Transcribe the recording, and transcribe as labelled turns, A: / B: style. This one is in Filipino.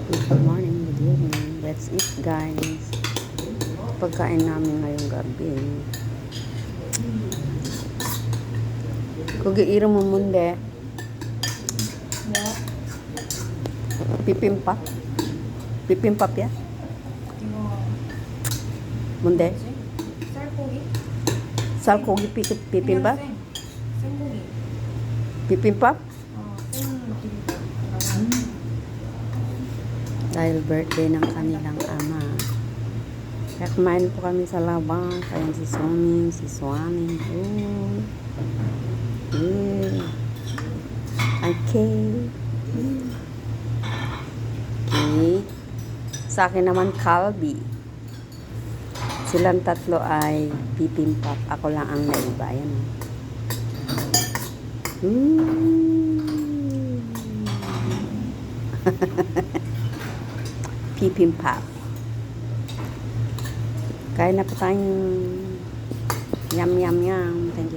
A: Good morning, good evening. Let's eat, guys. Pagkain namin ngayong gabi. Kugiiro mo munde. Pipimpap. Pipimpap ya? Munde. Salkogi pipimpap? Pipimpap? Dahil birthday ng kanilang ama. Kaya kumain po kami sa labang. Kaya si Soning, si Swaning. Okay. Okay. Sa akin naman, Kalbi. Silang tatlo ay pipimpap. Ako lang ang naiba. Ayan o. Pipimpap. Kain na po tayong yum yum yum. Thank you.